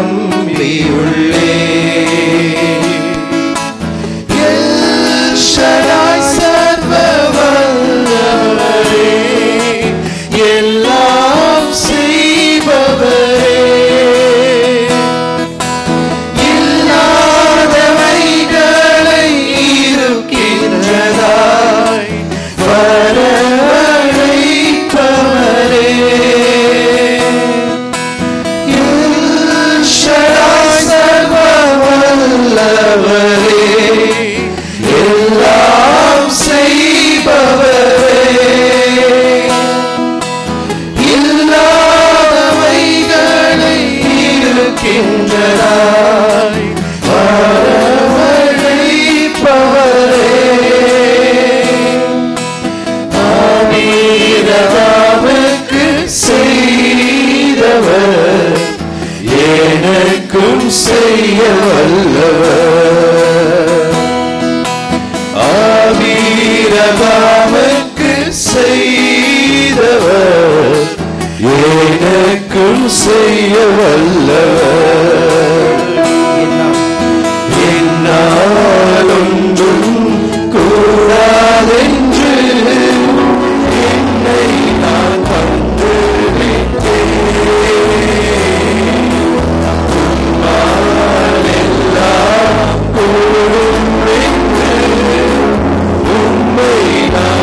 நம்பியுள்ளே. L Shaddai சர்வ வல்லவரே, எல்லாம் செய்பவரே, இல்லாதவைகளை இருக்கின்றதாய் வரவழைப்பவரே. எல் ஷடாய் சர்வ வல்லவரே, எல்லாம் செய்பவரே, இல்லாதவைகளை இருக்கின்றதாய் வரவழைப்பவரே. ஆபீரகாமுக்கு செய்தவர் எனக்கும் செய்ய வல்லவர். ஆபீரகாமுக்கு செய்தவர் எனக்கும் செய்ய வல்லவர். என்னால் ஒன்றும் கூடாதென்று என்னை நான் தந்து விட்டேன். உம்மால் எல்லாம் கூடும் என்று உம்மை நான்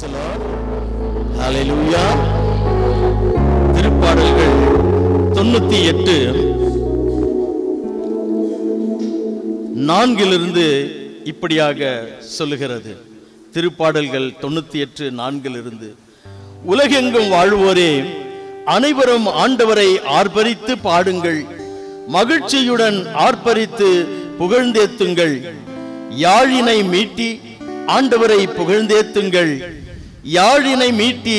Praise the Lord. Hallelujah. திருப்பாடல்கள் 98 4 இப்படியாக சொல்லுகிறது. திருப்பாடல்கள் 98 4 உலகெங்கும் வாழ்வோரே, அனைவரும் ஆண்டவரை ஆர்ப்பரித்து பாடுங்கள், மகிழ்ச்சியுடன் ஆர்ப்பரித்து புகழ்ந்தேத்துங்கள். யாழினை மீட்டி ஆண்டவரை புகழ்ந்தேத்துங்கள். யாழினை மீட்டி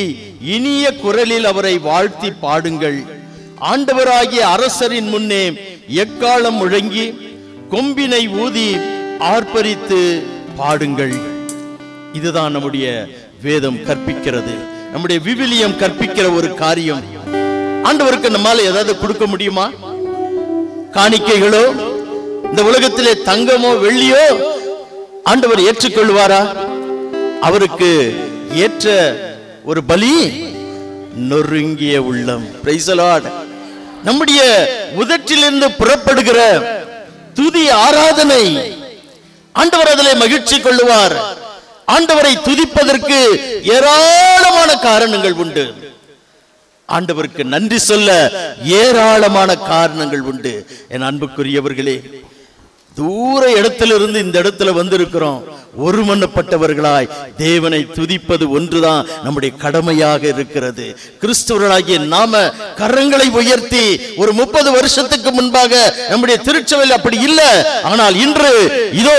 இனிய குரலில் அவரை வாழ்த்தி பாடுங்கள். ஆண்டவராகிய அரசரின் முன்னே எக்காலம் முழங்கி கொம்பினை ஊதி ஆர்ப்பரித்து பாடுங்கள். இதுதான் நம்முடைய வேதம் கற்பிக்கிறது, நம்முடைய விவிலியம் கற்பிக்கிற ஒரு காரியம். ஆண்டவருக்கு நம்மால ஏதாவது கொடுக்க முடியுமா? காணிக்கைகளோ, இந்த உலகத்திலே தங்கமோ வெள்ளியோ ஆண்டவர் ஏற்றுக்கொள்வாரா? அவருக்கு ஏற்ற ஒரு பலி நொறுங்கிய உள்ளம். Praise the Lord. நம்முடைய உதட்டிலிருந்து புறப்படுகிற துதி ஆராதனை, ஆண்டவர் அதிலே மகிழ்ச்சி கொள்ளுவார். ஆண்டவரை துதிப்பதற்கு ஏராளமான காரணங்கள் உண்டு. ஆண்டவருக்கு நன்றி சொல்ல ஏராளமான காரணங்கள் உண்டு. என் அன்புக்குரியவர்களே, தூர இடத்திலிருந்து இந்த இடத்துல வந்திருக்கிறோம். ஒருமனப்பட்டவர்களாய் தேவனை துதிப்பது ஒன்றுதான் நம்முடைய கடமையாக இருக்கிறது. கிறிஸ்தவர்களாகிய நாம கரங்களை உயர்த்தி ஒரு 30 வருஷத்துக்கு முன்பாக நம்முடைய திருச்சபையில் அப்படி இல்லை. ஆனால் இன்று இதோ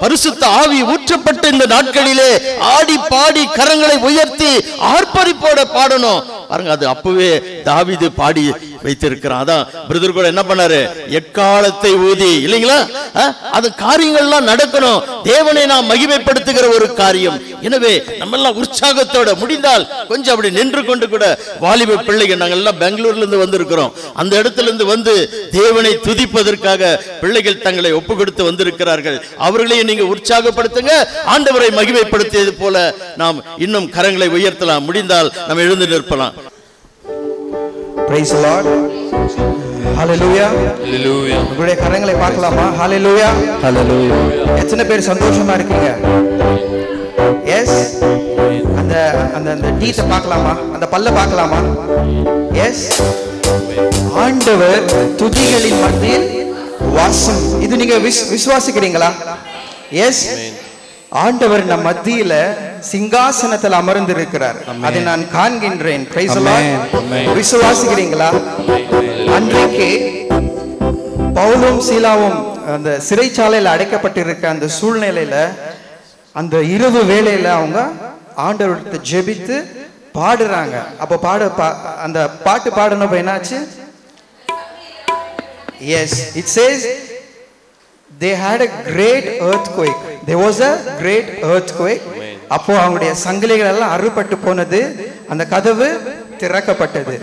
பரிசுத்த ஆவி ஊற்றப்பட்ட இந்த நாட்களிலே ஆடி பாடி கரங்களை உயர்த்தி ஆர்ப்பரிப்போட பாடணும். பாருங்க, அது அப்பவே தாவீது பாடி வைத்திருக்கிறான். அதான் பிரதர் கூட என்ன பண்ணாரு, எக்காலத்தை ஊதி, இல்லைங்களா? அது காரியங்கள்லாம் நடக்கணும். தேவனை நாம் மகிமைப்படுத்துகிற ஒரு காரியம். எனவே நம்ம எல்லாம் உற்சாகத்தோட, முடிந்தால் கொஞ்சம் அப்படி நின்று கொண்டு கூட, வாலிப பிள்ளைகள் நாங்கள் எல்லாம் பெங்களூர்ல இருந்து வந்திருக்கிறோம். அந்த இடத்துல இருந்து வந்து தேவனை துதிப்பதற்காக பிள்ளைகள் தங்களை ஒப்பு கொடுத்து வந்திருக்கிறார்கள். அவர்களையும் நீங்க உற்சாகப்படுத்துங்க. ஆண்டவரை மகிமைப்படுத்தியது போல நாம் இன்னும் கரங்களை உயர்த்தலாம். முடிந்தால் நாம் எழுந்து நிற்பலாம். Praise the Lord. Hallelujah. Hallelujah. உங்களுடைய கரங்களை பார்க்கலாமா? Hallelujah. Hallelujah. எத்தனை பேர் சந்தோஷமா இருக்கீங்க? எஸ். அந்த அந்த அந்த டீத்தை பார்க்கலாமா? அந்த பல்ல பார்க்கலாமா? எஸ். ஆண்டவர் துதிகளின் மத்தியில் வாசம். இது நீங்க விசுவாசிக்கிறீங்களா? எஸ். ஆண்டவர் நம் மத்தியில சிங்காசனத்தில் அமர்ந்து இருக்கிறார். அதை நான் காண்கின்றேன். Praise the Lord. விசுவாசிக்கிறீங்களா? அன்றைக்கு பவுலும் சீலாவும் அந்த சிறைச்சாலையில் அடைக்கப்பட்டிருக்க அந்த சூழ்நிலையில, அந்த இரவு வேளையில அவங்க ஆண்டவர்கிட்ட ஜெபித்து பாடுறாங்க. அப்ப அந்த பாட்டு பாடினப்ப என்னாச்சு? Yes, it says they had a great earthquake. There was a great earthquake. அப்போ அவங்களுடைய சங்கிலிகள் எல்லாம் அறுபட்டு போனது, அந்த கதவு திறக்கப்பட்டது.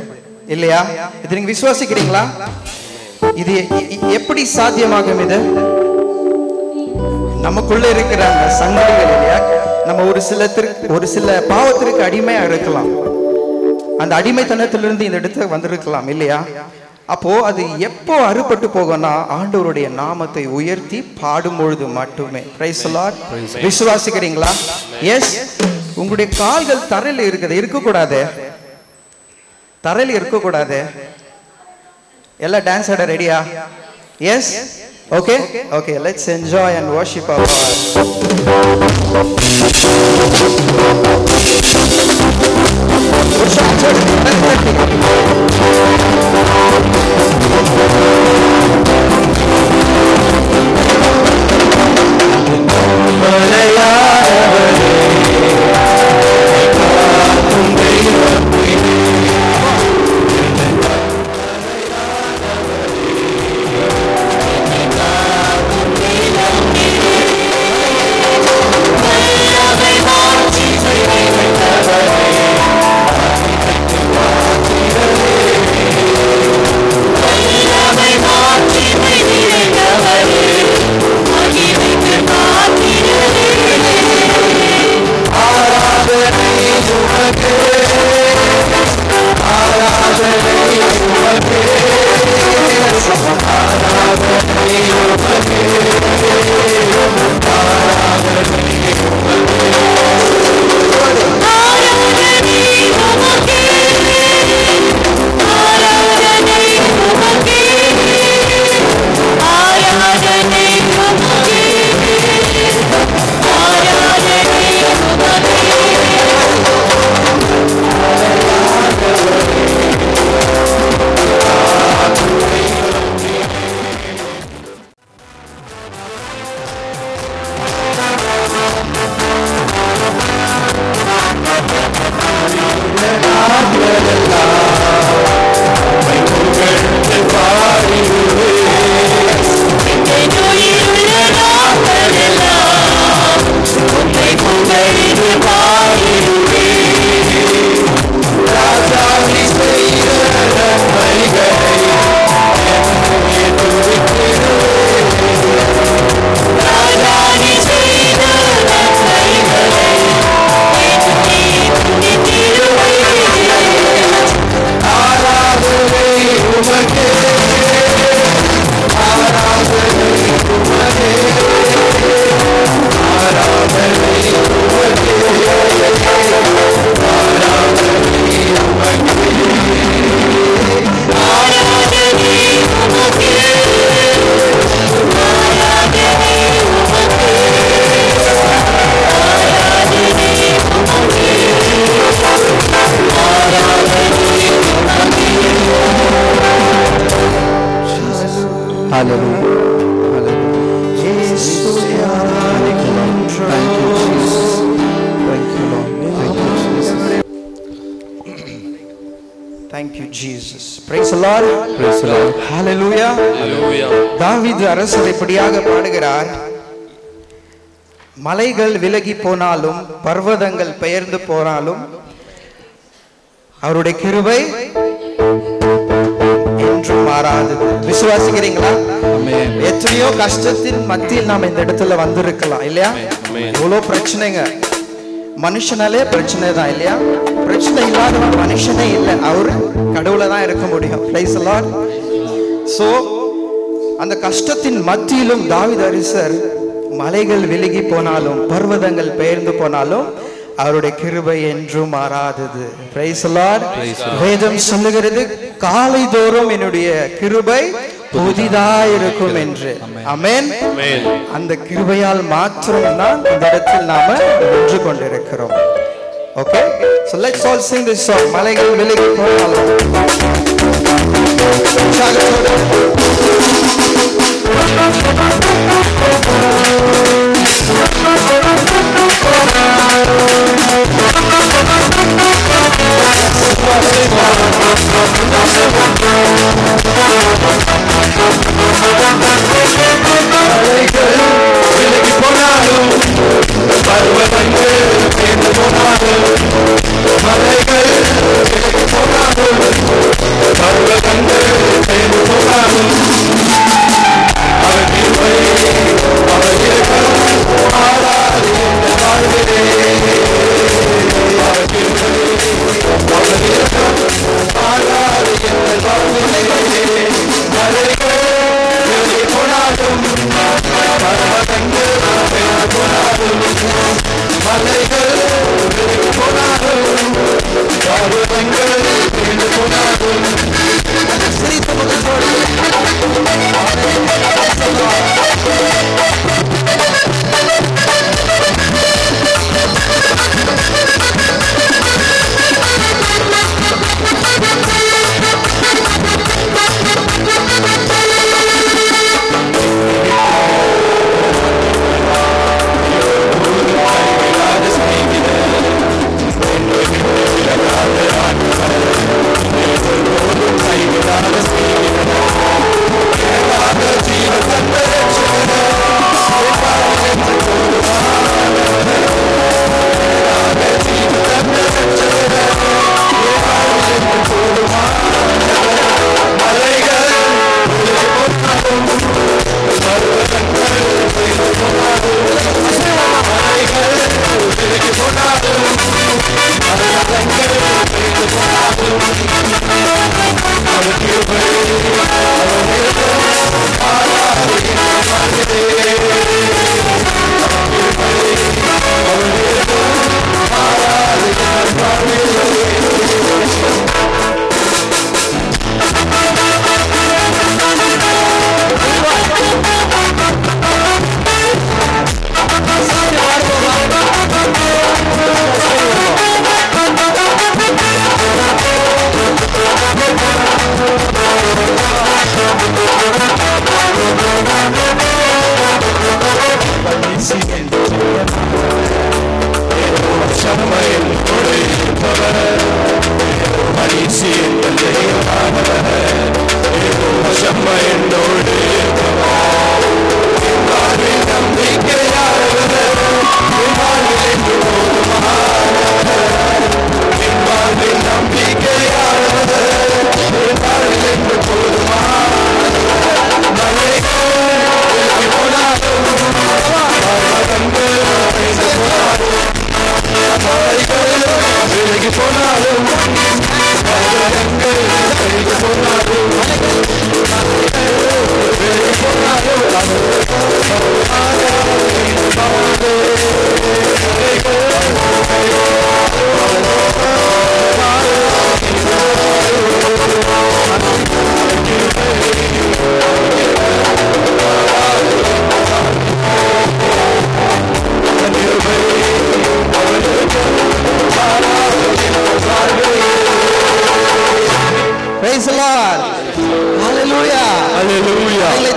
இல்லையா? இது நீங்க விசுவாசிக்கிறீங்களா? இது எப்படி சாத்தியமாகும்? இது நமக்குள்ள இருக்கிற அந்த சங்கிலிகள், இல்லையா? நம்ம ஒரு சில பாவத்திற்கு அடிமையா இருக்கலாம். அந்த அடிமைத்தனத்திலிருந்து இந்த இடத்துக்கு வந்திருக்கலாம், இல்லையா? அப்போ அது எப்போ அறுபட்டு போகும்னா, ஆண்டவருடைய நாமத்தை உயர்த்தி பாடும் பொழுது மட்டுமே. Praise the Lord. விசுவாசிக்கிறீங்களா? எஸ். உங்களுடைய கால்கள் தரையில் இருக்குது, இருக்கக்கூடாது. தரையில் இருக்கக்கூடாது. எல்லாம் டான்ஸ் ஆட ரெடியா? Yes. Okay okay, let's enjoy and worship our Hallelujah. Thank you, Jesus. Praise the Lord. Praise the Lord. Hallelujah. Hallelujah. தாவீது அரசர் இப்படியாக பாடுகிறார். மலைகள் விலகி போனாலும் பர்வதங்கள் பெயர்ந்து போனாலும் அவருடைய கிருபை என்றும் மாறாதது. விசுவாசிக்கிறீங்களா? எத்தனையோ கஷ்டத்தின் மத்தியில் நாம் இந்த இடத்துல வந்திருக்கலாம் இல்லையா? எவ்வளோ பிரச்சனைங்க. மனுஷனாலே பிரச்சனை தான் இல்லையா? பிரச்சனை இல்லாதவன் மனுஷனே இல்லை, அவரு கடவுளை தான் இருக்க முடியும். Praise the Lord. So அந்த கஷ்டத்தின் மத்தியிலும் தாவீது அரசர் மலைகள் விலகி போனாலும் பர்வதங்கள் பெயர்ந்து போனாலும் அவருடைய கிருபை என்றும் மாறாதது. Praise the Lord. வேதம் சொல்லுகிறது காலைதோறும் என்னுடைய கிருபை புதிதாயிருக்கும் என்று. ஆமென். அந்த கிருபையால் மாத்திரம் தான் இந்த இடத்தில் நாம நின்று கொண்டிருக்கிறோம். Okay, so let's all sing this song. மலைகள் விலகி போனாலும் நம்பிக்கையானவர்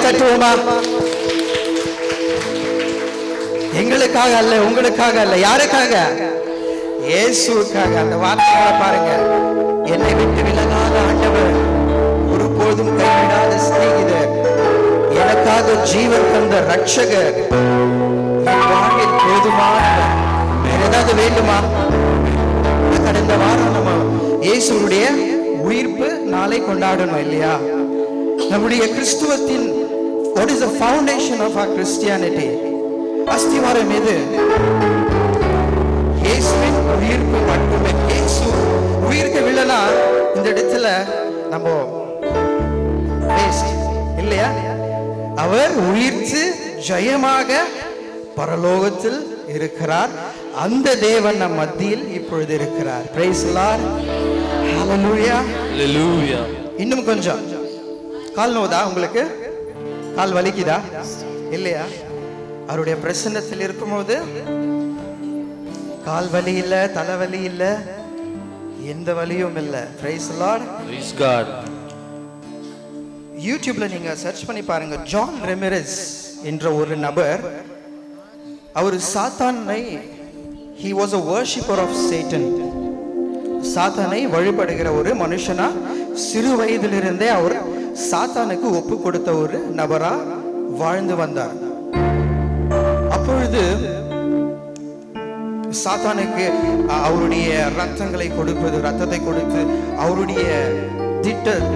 தட்டுவோமா? எங்களுக்காக அல்ல, உங்களுக்காக அல்ல, யாருக்காக? இயேசுவுக்காக. அந்த வார்த்தைகளை பாருங்க. என்னை விட்டு விலகாத ஆண்டவர், ஒருபோதும் கைவிடாத சிநேகிதர், எனக்காக ஜீவன் தந்த ரட்சகர், என் வாழ்வில் போதுமானவர். வேற ஏதாவது வேண்டுமா? கடந்த வாரம் நம்ம இயேசுடைய உயிர்ப்பு நாளை கொண்டாடணும் இல்லையா? நம்முடைய கிறிஸ்துவத்தின் what is the foundation of our Christianity? அஸ்திவாரம் எது? இயேசுவின் உயிர்ப்பு மட்டுமே. இயேசு உயிர்க்கவில்லைனா இந்த இடத்துல நம்ம வேஸ்ட் இல்லையா? அவர் உயிர்த்து ஜெயமாக பரலோகத்தில் இருக்கிறார். அந்த தேவன் நம் மத்தியில் இப்பொழுது இருக்கிறார். Praise the Lord. Hallelujah. Hallelujah. இன்னும் கொஞ்சம். கால் நோதா உங்களுக்கு? கால் வலிக்குதா? இல்லையா? அவருடைய பிரசன்னத்தில் இருக்கும்போது கால் வலி இல்ல, தலைவலி இல்ல, எந்த வலியும் இல்ல. Praise the Lord. Praise God. யூடியூப்ல நீங்க சர்ச் பண்ணி பாருங்க. ஜான் ரெமிரஸ் என்ற ஒரு நபர், அவர் சாத்தானை, he was a worshipper of Satan, சாத்தானை வழிபடுகிற ஒரு மனுஷனா சிறு வயதிலிருந்தே அவர் சாத்தானுக்கு ஒப்பு கொடுத்த ஒரு நபரா வாழ்ந்து வந்தார். அப்பொழுது சாத்தானுக்கு அவருடைய ரத்தங்களை கொடுப்பது, ரத்தத்தை கொடுத்து அவருடைய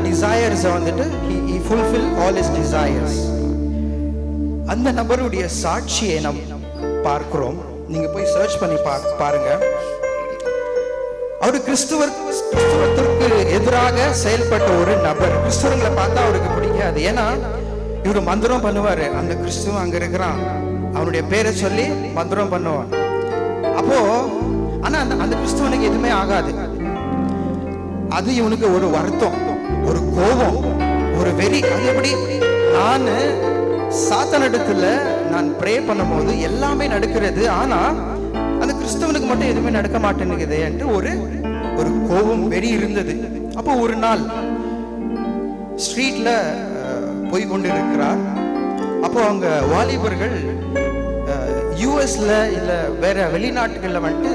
டிசையர்ஸ் வந்துட்டு he fulfill all his desires. அந்த நபருடைய சாட்சியை நாம் பார்க்கிறோம். நீங்க போய் சர்ச் பண்ணி பாருங்க. அவரு கிறிஸ்துவத்திற்கு எதிராக செயல்பட்ட ஒரு நபர். கிறிஸ்துவங்களை பார்த்தா அவருக்கு பிடிக்காது. ஏன்னா இவரு மந்திரம் பண்ணுவாரு. அந்த கிறிஸ்துவ அங்க இருக்கிறான், அவனுடைய பேரை சொல்லி மந்திரம் பண்ணுவான். அப்போ ஆனா அந்த கிறிஸ்துவனுக்கு எதுவுமே ஆகாது. அது இவனுக்கு ஒரு வருத்தம், ஒரு கோபம், ஒரு வெறி. அது எப்படி? நான் சாத்தானிடத்துல நான் ப்ரே பண்ணும்போது எல்லாமே நடக்கிறது, ஆனா அந்த கிறிஸ்தவனுக்கு மட்டும் எதுவுமே நடக்க மாட்டேங்குது என்று ஒரு கோபம், வெறி இருந்தது. அப்போ ஒரு நாள் ஸ்ட்ரீட்ல போய் கொண்டு இருக்கிறார். அப்போ அவங்க வாலிபர்கள் யூஎஸ்ல இல்ல வேற வெளிநாட்டுகள்ல வந்துட்டு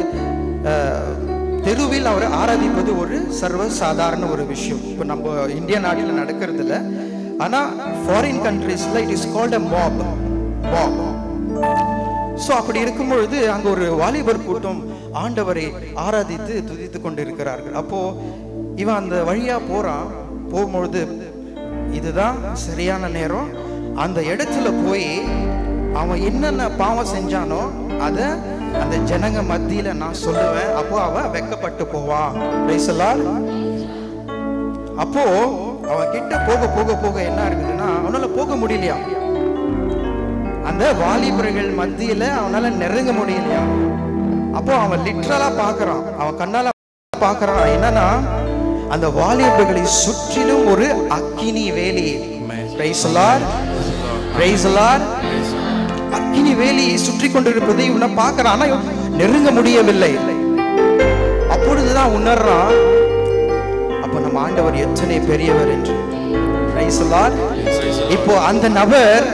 தெருவில் அவரை ஆராதிப்பது ஒரு சர்வ சாதாரண ஒரு விஷயம். இப்போ நம்ம இந்திய நாட்டில் நடக்கிறது இல்லை, ஆனா ஃபாரின் கண்ட்ரீஸ்ல it is called a mob. So அப்படி இருக்கும் பொழுது அங்க ஒரு வாலிபர் கூட்டம் ஆண்டவரை ஆராதித்து துதித்து கொண்டு இருக்கிறார்கள். அப்போ இவன் அந்த வழியா போறான். போகும்பொழுது இதுதான் சரியான நேரம், அந்த இடத்துல போய் அவன் என்னென்ன பாவம் செஞ்சானோ அத அந்த ஜனங்க மத்தியில நான் சொல்லுவேன். அப்போ அவன் வெக்கப்பட்டு போவான். Praise the Lord. அப்போ அவன் கிட்ட போக போக போக என்ன இருக்குதுன்னா அவனால போக முடியலையா, அந்த வாலிபர்கள் மத்தியில அவனால நெருங்க முடியலையா. அப்போ அவன் லிட்டரலா பாக்குறான், அவன் கண்ணால பாக்குறான். என்னன்னா அந்த வாலிபர்களை சுற்றிலும் ஒரு அக்கினி வேலி. Praise the Lord. Praise the Lord. அக்கினி வேலி சுற்றி கொண்டிருப்பதை இவனை பார்க்கறான், ஆனா நெருங்க முடியவில்லை. அப்பொழுதுதான் உணர்றான், அப்ப நம்ம ஆண்டவர் எத்தனை பெரியவர் என்று. Praise the Lord. இப்போ அந்த நபர்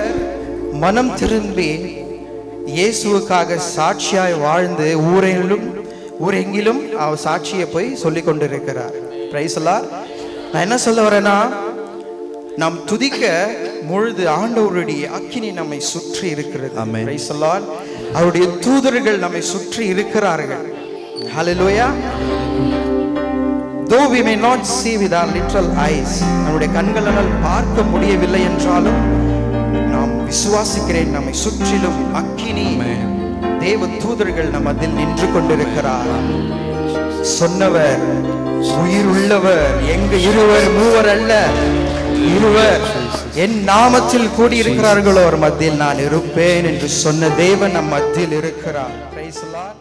மனம் திரும்பி இயேசுவுக்காக சாட்சியாய் வாழ்ந்து ஊரெங்கிலும் அவர் சாட்சியை போய் சொல்லிக் கொண்டிருக்கிறார். Praise the Lord. நான் என்ன சொல்ல வரேன்னா, நாம் துதிக்க பொழுது ஆண்டவருடைய அக்கினி நம்மை சுற்றி இருக்கிறது. Praise the Lord. அவருடைய தூதர்கள் நம்மை சுற்றி இருக்கிறார்கள். Hallelujah. Though we may not see with our literal eyes, நம்முடைய கண்களால் பார்க்க முடியவில்லை என்றாலும் நாம் விசுவாசிக்கிறேன், நம்மை சுற்றிலும் அக்கினி தேவ தூதர்கள் நம் அதில் நின்று கொண்டிருக்கிறார். சொன்னவர் உயிர் உள்ளவர், எங்க இருவர் மூவர் அல்ல இருவர் என் நாமத்தில் கூடியிருக்கிறார்களோ அவர் மத்தியில் நான் இருப்பேன் என்று சொன்ன தேவன் நம் மத்தியில் இருக்கிறார். Praise the Lord.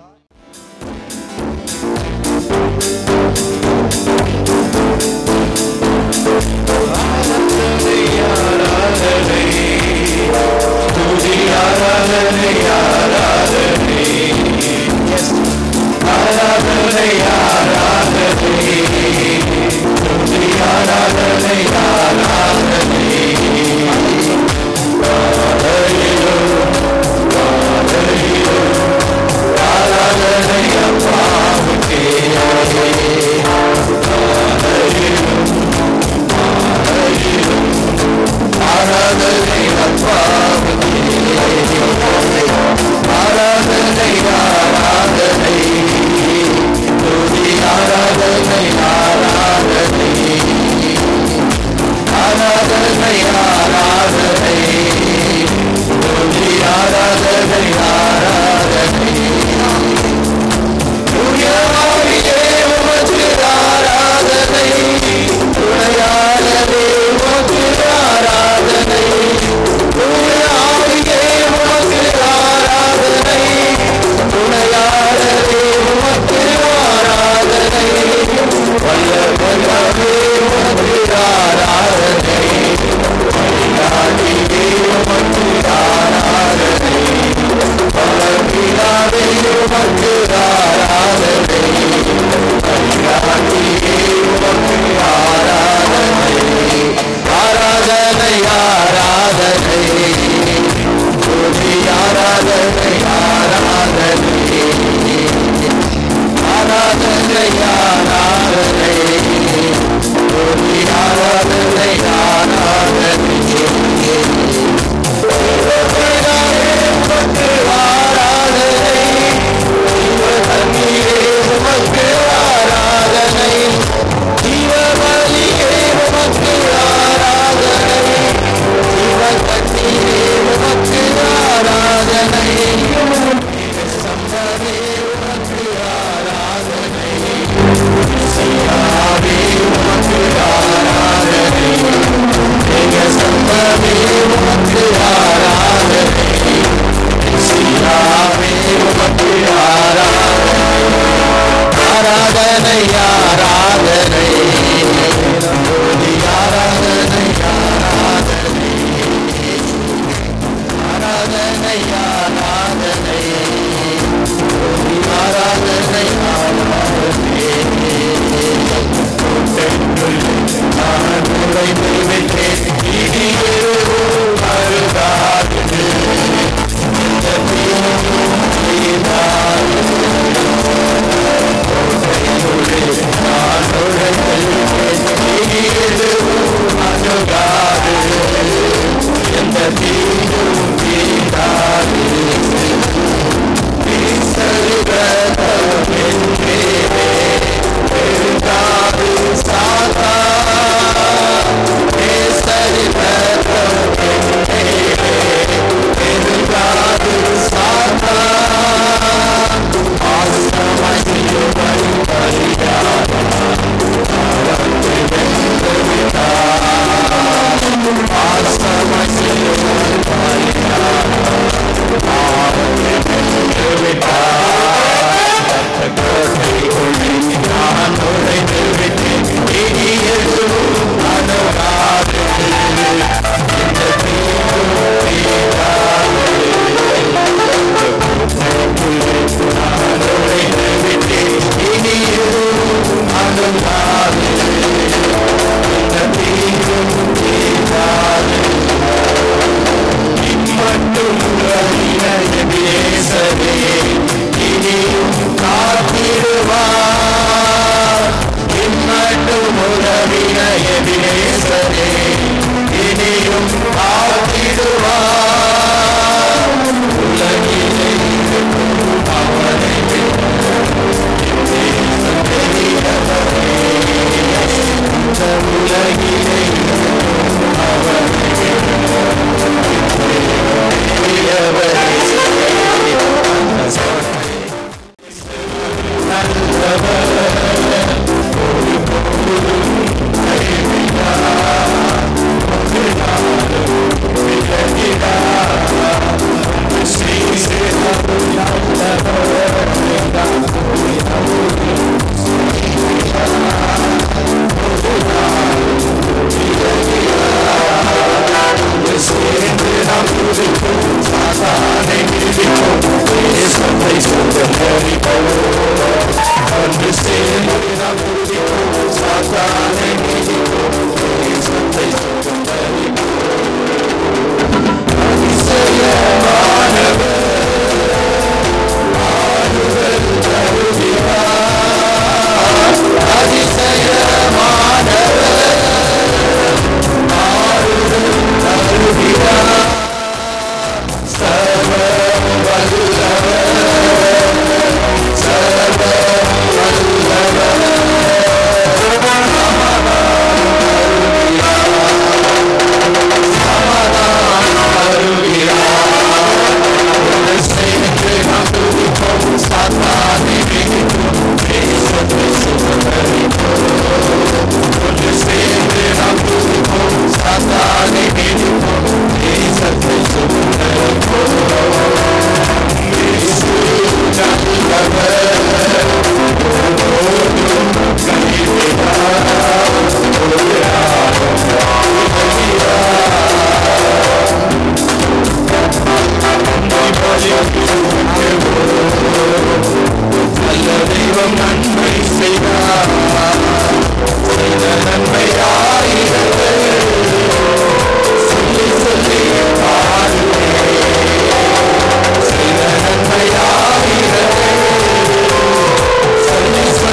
Say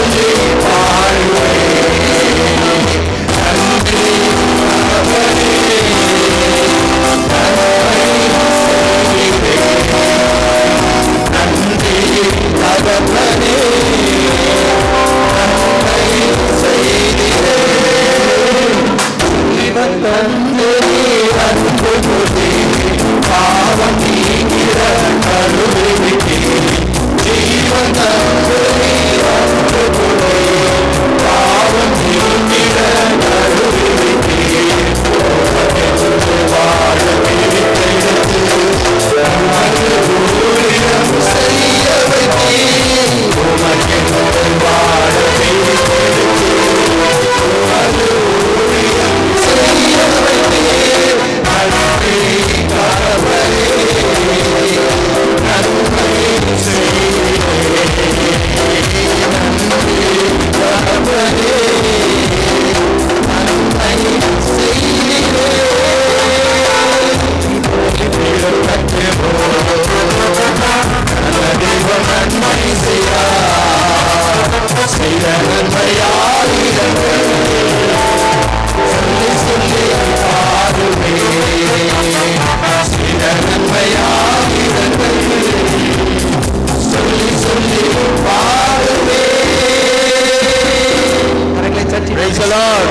Praise the Lord.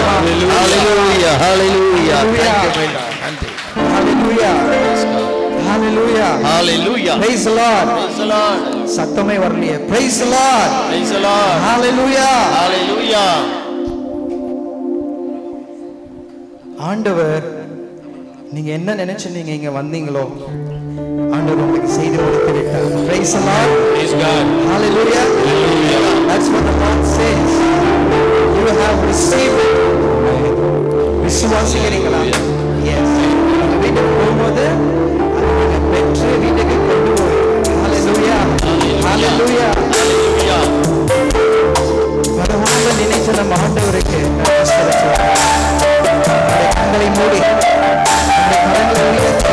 Hallelujah. Hallelujah. Hallelujah. Hallelujah. Hallelujah. Praise the Lord. Praise the Lord. சத்தமே வரலையே. Praise the Lord. Praise the Lord. Hallelujah. Hallelujah. ஆண்டவர் நீங்க என்ன நினைச்சு நீங்க இங்க வந்தீங்களோ ஆண்டவர் உங்களுக்கு செய்து கொடுத்து விட்டார். Praise the Lord. Praise God. Hallelujah. Hallelujah. That's what the Lord says. You have received it. விசுவாசிக்கிறீங்களா? Yes. உங்க வீட்டுக்கு போகும்போது அதை நீங்க பெற்று வீட்டுக்கு கொண்டு போய். Hallelujah. Hallelujah. Hallelujah. பரவாயில்ல நினைச்ச நம்ம ஆண்டவருக்கு கண்களை மூடி அந்த கரங்களை உயர்த்தி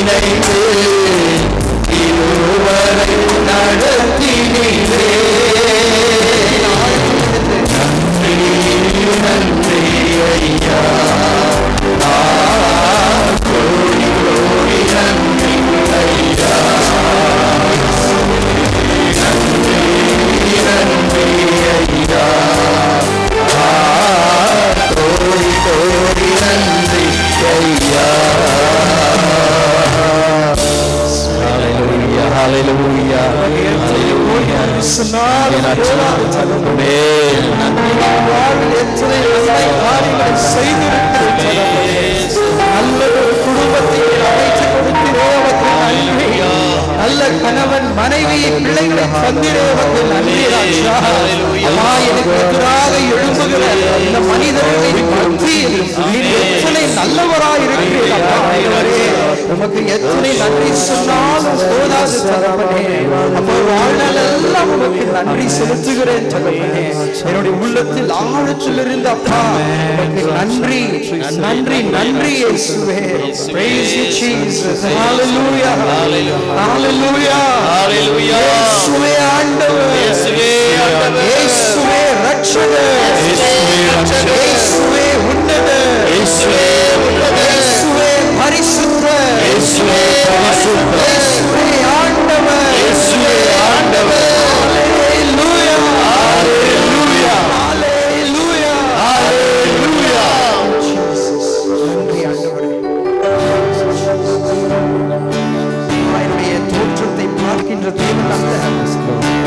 நினைந்து இதுவரை நடத்தினீரே. நன்றி நன்றி ஐயா, கோடி கோடி நன்றி ஐயா. நன்றி நன்றி ஐயா, கோடி கோடி நன்றி ஐயா. ஹalleluya ஹalleluya ஹalleluya. சொன்னாலும் போதாது தகப்பனே. வாழ்வில் எத்தனை நல்ல காரியங்களை செய்திருக்கிறீர் தகப்பனே. நல்ல ஒரு குடும்பத்தை அமைத்து கொடுத்தீரே, உமக்கு நன்றி. நல்ல கணவன் மனைவி பிள்ளைகளை தந்திரே, உமக்கு நன்றி ராஜா. அம்மா, எனக்கு எதிராக எழும்புகிற இந்த மனிதர்களின் மத்தியில் நீர் எத்தனை நல்லவராய் இருக்கிறீர் அப்பா. ஆண்டவரே, உமக்கு எத்தனை நன்றி சொன்னாலும் போதாது தகப்பனே. அப்போ வாழ்நாள் எல்லாம் உமக்கு நன்றி செலுத்துகிறேன் தகப்பனே. என்னுடைய உள்ளத்தில் ஆழத்தில் இருந்த அப்பா உமக்கு நன்றி நன்றி நன்றி இயேசுவே. Praise you Jesus. Hallelujah. Hallelujah. Hallelujah. இயேசுவே ஆண்டவர். இயேசுவே ஆண்டவர். இயேசுவே ரட்சகர். இயேசுவே உன்னதர். இயேசுவே உன்னதர். இயேசுவே பரிசுத்தர். இயேசுவே பரிசுத்தர். இயேசுவே ஆண்டவர். இயேசுவே ஆண்டவர். Hallelujah. Hallelujah. Hallelujah. Hallelujah. Jesus. நன்றி ஆண்டவரே. என்னுடைய தோற்றத்தை பார்க்கின்ற தேவன் அல்ல,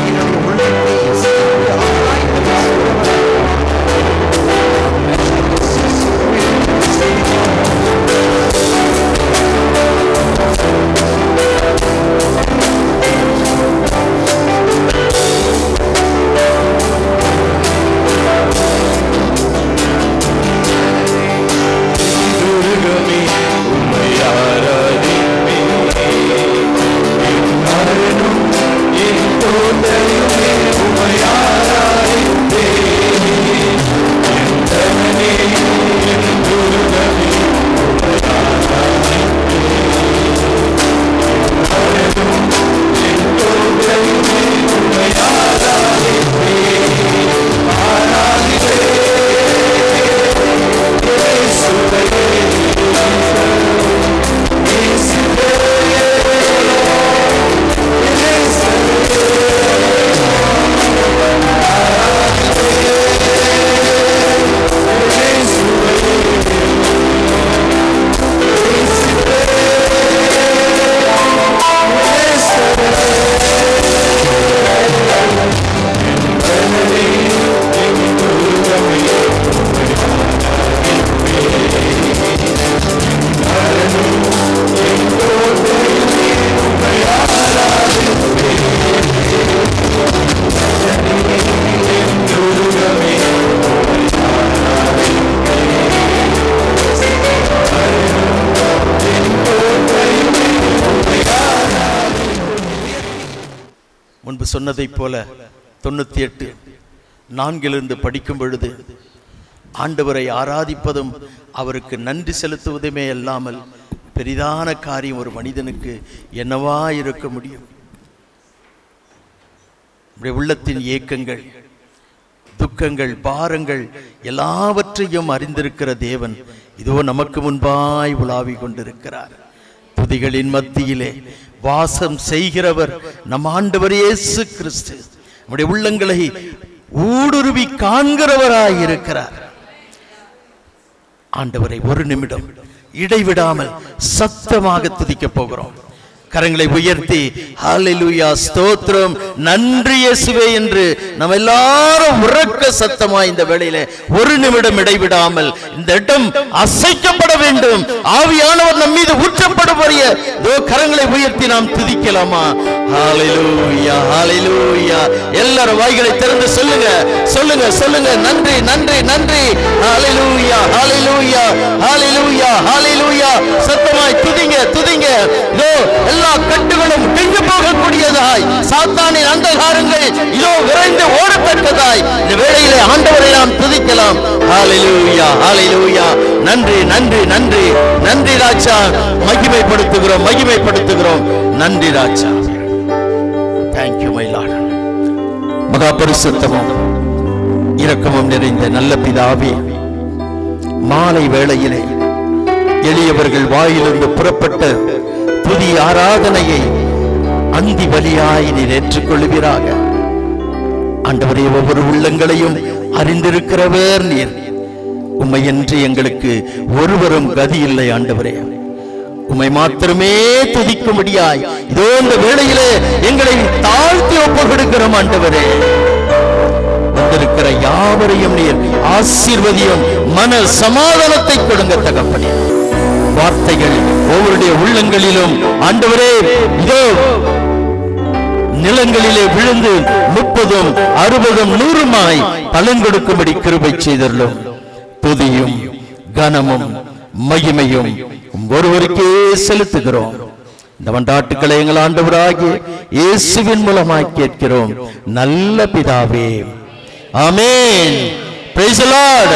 என்னுடைய உள்ளத்தை துருகமே உம்மை ஆராதிப்பேன். என் மரணம் என் தோன்றலுமே உம்மை ஆராதிப்பேன். என் தகனே என் துருகமே உம்மை ஆராதிப்பேன். மரணம் என் தோன்றலுமே உம்மை ஆராதிப்பேன். ஆராதிப்பேன் இயேசுவே. முன்பு சொன்னதைப் போல 98:4 படிக்கும் பொழுது ஆண்டவரை ஆராதிப்பதும் அவருக்கு நன்றி செலுத்துவதுமே அல்லாமல் பெரிதான காரியம் ஒரு மனிதனுக்கு என்னவா இருக்க முடியும்? நம்முடைய உள்ளத்தின் ஏக்கங்கள், துக்கங்கள், பாரங்கள் எல்லாவற்றையும் அறிந்திருக்கிற தேவன் இதோ நமக்கு முன்பாய் உலாவி கொண்டிருக்கிறார். துதிகளின் மத்தியிலே வாசம் செய்கிறவர் நம் ஆண்டவர் இயேசு கிறிஸ்து. நம்முடைய உள்ளங்களை ஊடுருவி காண்கிறவராய் இருக்கிறார். ஆண்டவரை ஒரு நிமிடம் இடைவிடாமல் சத்தமாக துதிக்கப் போகிறோம். கரங்களை உயர்த்தி ஹalleluya ஸ்தோத்திரம் நன்றி இயேசுவே என்று நம்ம எல்லாரும் உரக்க சத்தமாய் இந்த வேளையிலே ஒரு நிமிடம் இடைவிடாமல் இந்த இடம் அசைக்கப்பட வேண்டும். ஆவியானவர் நம் மீது ஊற்றப்படும்படிய கரங்களை உயர்த்தி நாம் துதிக்கலாமா? ஹalleluya ஹalleluya. எல்லாரும் வாய்களை திறந்து சொல்லுங்க சொல்லுங்க சொல்லுங்க. நன்றி நன்றி நன்றி. ஹalleluya ஹalleluya ஹalleluya ஹalleluya. சத்தமாய் துதிங்க துதிங்க. எல்லா கட்டுகளும் பிஞ்சு போகக்கூடியதாய், சாத்தானின் அந்தகாரங்கள் இதோ விரைந்து ஓடத்தக்கதாய் இந்த வேளையிலே ஆண்டவரை நாம் துதிக்கலாம். ஹalleluya ஹalleluya. நன்றி நன்றி நன்றி நன்றி ராஜா. மகிமைப்படுத்துகிறோம் மகிமைப்படுத்துகிறோம். நன்றி ராஜா. Thank you my Lord. மகா பரிசுத்தமும் இரக்கமும் நிறைந்த நல்ல பிதாவே, மாலை வேளையிலே எளியவர்கள் வாயிலிருந்து புறப்பட்ட புதிய ஆராதனையை அந்தி பலியாய் நீர் ஏற்றுக்கொள்வீராக. ஆண்டவரே, ஒவ்வொரு உள்ளங்களையும் அறிந்திருக்கிறவர் நீர். உம்மையன்றி எங்களுக்கு ஒருவரும் கதி இல்லை ஆண்டவரே. உம்மை மாத்திரமே துதிக்கும்படியாய் இதோ இந்த வேளையிலே எங்களை தாழ்த்தி ஒப்புக்கொடுக்கிறோம் ஆண்டவரே. வந்திருக்கிற யாவரையும் நீர் ஆசீர்வதியும், மன சமாதானத்தை கொடுங்க தகப்பனே. வார்த்தைகள் ஒவ்வொருடைய உள்ளங்களிலும் ஆண்டவரே இதோ நிலங்களிலே விழுந்து 30, 60, 100 பலன் கொடுக்கும்படி கிருபை செய்தருளும். துதியும் கனமும் மகிமையும் ஒருவருக்கே செலுத்துகிறோம். இந்த மன்றாட்டுக்களை எங்கள் ஆண்டவராகிய இயேசுவின் மூலமாய் கேட்கிறோம் நல்ல பிதாவே. ஆமென். Praise the Lord.